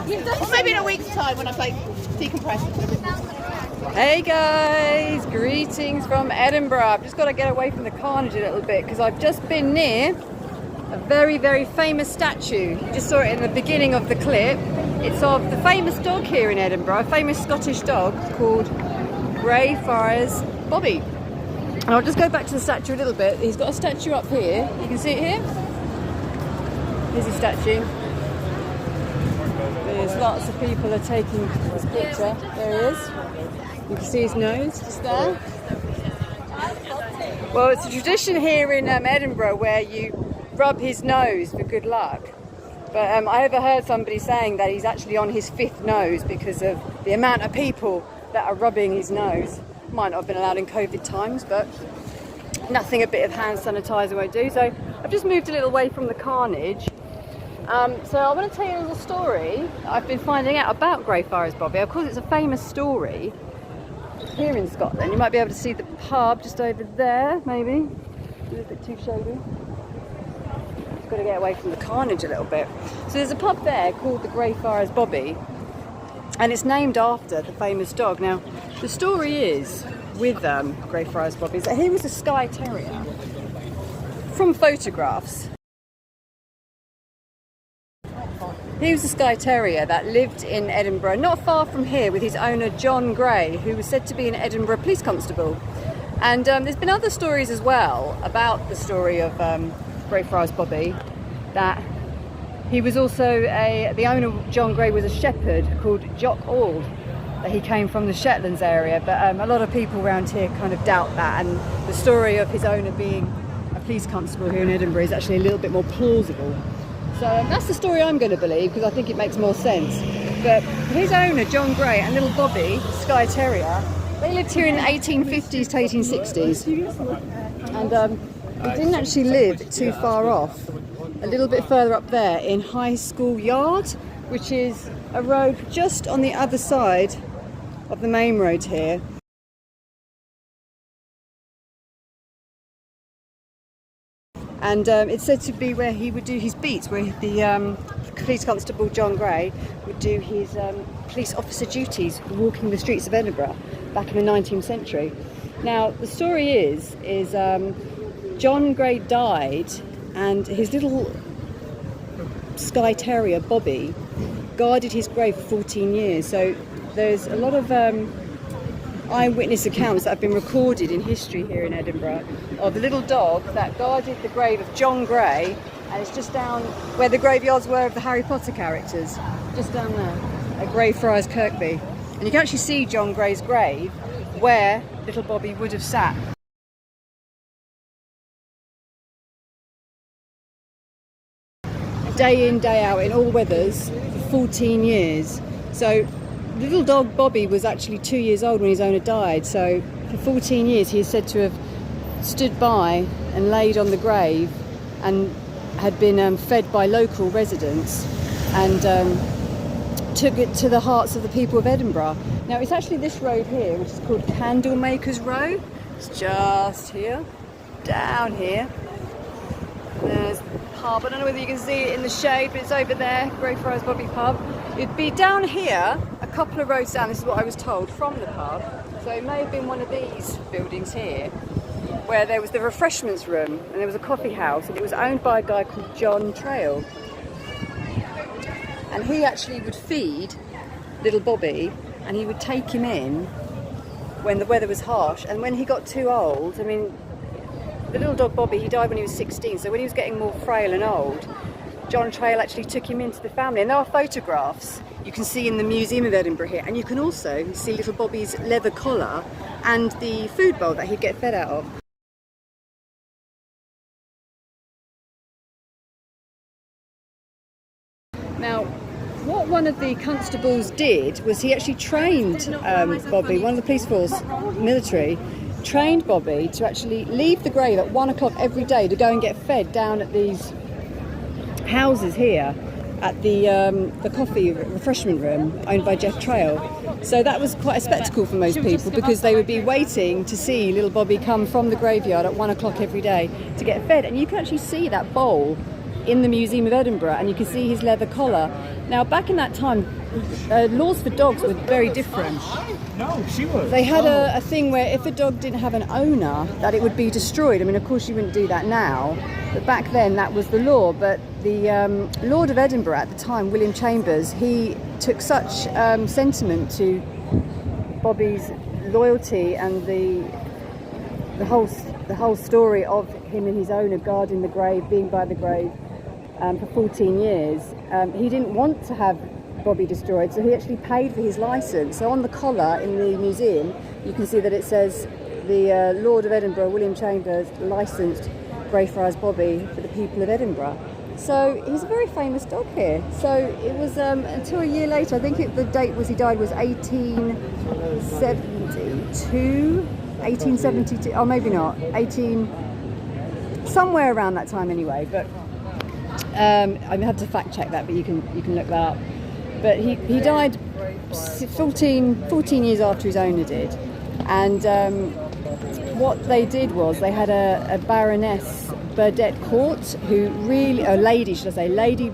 Or maybe in a week's time when I've like decompressed. Hey guys, greetings from Edinburgh. I've just got to get away from the carnage a little bit because I've just been near a very, very famous statue. You just saw it in the beginning of the clip. It's of the famous dog here in Edinburgh, a famous Scottish dog called Greyfriars Bobby. And I'll just go back to the statue a little bit. He's got a statue up here. You can see it here. Here's his statue. There's lots of people are taking his picture. There he is. You can see his nose just there. Well, it's a tradition here in Edinburgh where you rub his nose for good luck. But I overheard somebody saying that he's actually on his 5th nose because of the amount of people that are rubbing his nose. Might not have been allowed in COVID times, but nothing a bit of hand sanitizer won't do. So I've just moved a little way from the carnage. So I want to tell you a little story I've been finding out about Greyfriars Bobby. Of course, it's a famous story here in Scotland. You might be able to see the pub just over there, maybe. A little bit too shady. Just got to get away from the carnage a little bit. So there's a pub there called the Greyfriars Bobby, and it's named after the famous dog. Now, the story is with Greyfriars Bobby is that he was a Skye Terrier. From photographs, he was a Skye Terrier that lived in Edinburgh, not far from here, with his owner John Gray, who was said to be an Edinburgh police constable. And there's been other stories as well about the story of Greyfriars Bobby, that he was also the owner, John Gray, was a shepherd called Jock Auld, that he came from the Shetlands area. But a lot of people around here kind of doubt that, and the story of his owner being a police constable here in Edinburgh is actually a little bit more plausible. So that's the story I'm going to believe because I think it makes more sense. But his owner, John Gray, and little Bobby, Skye Terrier, they lived here in the 1850s to 1860s. And he didn't actually live too far off. A little bit further up there in High School Yard, which is a road just on the other side of the main road here. And it's said to be where he would do his beats, where the police constable John Gray would do his police officer duties walking the streets of Edinburgh back in the 19th century. Now, the story is John Gray died, and his little Skye Terrier, Bobby, guarded his grave for 14 years. So there's a lot of eyewitness accounts that have been recorded in history here in Edinburgh of the little dog that guarded the grave of John Gray, and it's just down where the graveyards were of the Harry Potter characters, just down there at Greyfriars Kirkby. And you can actually see John Gray's grave where little Bobby would have sat. Day in, day out, in all weathers, for 14 years. So little dog Bobby was actually 2 years old when his owner died. So for 14 years he is said to have stood by and laid on the grave and had been fed by local residents, and took it to the hearts of the people of Edinburgh. Now it's actually this road here, which is called Candlemakers Row. It's just here, down here. There's the pub. I don't know whether you can see it in the shade, but it's over there, Greyfriars Bobby pub. It'd be down here, a couple of roads down, this is what I was told, from the pub. So it may have been one of these buildings here, where there was the refreshments room and there was a coffee house, and it was owned by a guy called John Trail. And he actually would feed little Bobby, and he would take him in when the weather was harsh. And when he got too old, I mean, the little dog Bobby, he died when he was 16, so when he was getting more frail and old, John Trail actually took him into the family. And there are photographs you can see in the Museum of Edinburgh here, and you can also see little Bobby's leather collar and the food bowl that he'd get fed out of. Now, what one of the constables did was he actually trained Bobby, one of the police force, military, trained Bobby to actually leave the grave at 1 o'clock every day to go and get fed down at these houses here at the coffee refreshment room owned by Jeff Trail. So that was quite a spectacle for most people, because they would be waiting to see little Bobby come from the graveyard at 1 o'clock every day to get fed. And you can actually see that bowl in the Museum of Edinburgh, and you can see his leather collar. Now, back in that time, laws for dogs were very different. No, she was. They had a thing where if a dog didn't have an owner, that it would be destroyed. I mean, of course, you wouldn't do that now, but back then that was the law. But the Lord of Edinburgh at the time, William Chambers, he took such sentiment to Bobby's loyalty and the whole story of him and his owner guarding the grave, being by the grave for 14 years. He didn't want to have Bobby destroyed, so he actually paid for his license. So on the collar in the museum, you can see that it says the Lord of Edinburgh, William Chambers, licensed Greyfriars Bobby for the people of Edinburgh. So he's a very famous dog here. So it was until a year later, I think the date was he died was 1872, oh maybe not, somewhere around that time anyway. But I had to fact check that, but you can look that up. But he died 14 years after his owner did, and what they did was they had a Baroness Burdett Court, who really, a lady, should I say, Lady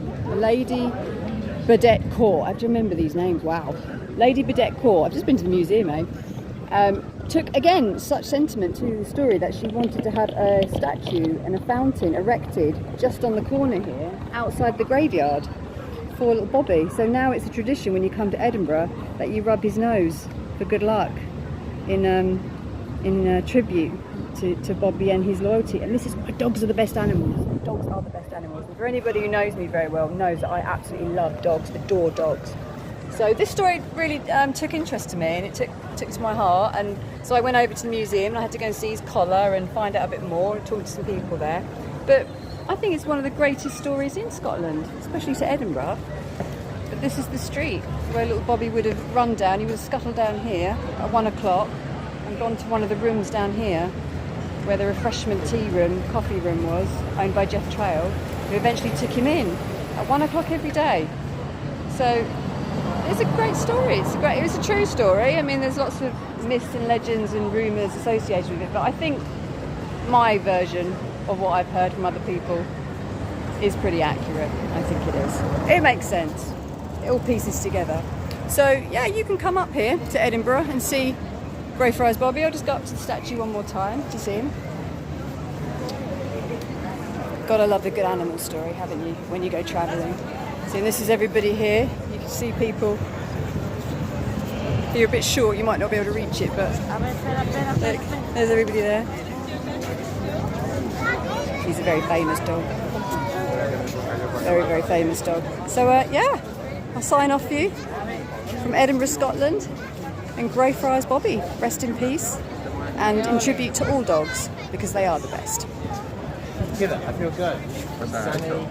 Burdett Court. I have to remember these names. Wow, Lady Burdett Court. I've just been to the museum, took again such sentiment to the story that she wanted to have a statue and a fountain erected just on the corner here, outside the graveyard, for little Bobby. So now it's a tradition when you come to Edinburgh that you rub his nose for good luck in tribute to Bobby and his loyalty. And this is why dogs are the best animals. Dogs are the best animals. And for anybody who knows me very well knows that I absolutely love dogs, adore dogs. So this story really took interest to me, and it took to my heart. And so I went over to the museum and I had to go and see his collar and find out a bit more and talk to some people there. But I think it's one of the greatest stories in Scotland, especially to Edinburgh. But this is the street where little Bobby would have run down. He would have scuttled down here at 1 o'clock and gone to one of the rooms down here where the refreshment tea room, coffee room was, owned by Jeff Trail, who eventually took him in at 1 o'clock every day. So it's a great story. It was a true story. I mean, there's lots of myths and legends and rumours associated with it, but I think my version of what I've heard from other people is pretty accurate. I think it is. It makes sense. It all pieces together. So yeah, you can come up here to Edinburgh and see Greyfriars Bobby. I'll just go up to the statue one more time to see him. Gotta love the good animal story, haven't you, when you go travelling. See, this is everybody here. You can see people. If you're a bit short, you might not be able to reach it, but look, there's everybody there. He's a very famous dog. Very, very famous dog. So yeah, I'll sign off for you from Edinburgh, Scotland, and Greyfriars Bobby. Rest in peace, and in tribute to all dogs, because they are the best. I feel good. Sunny.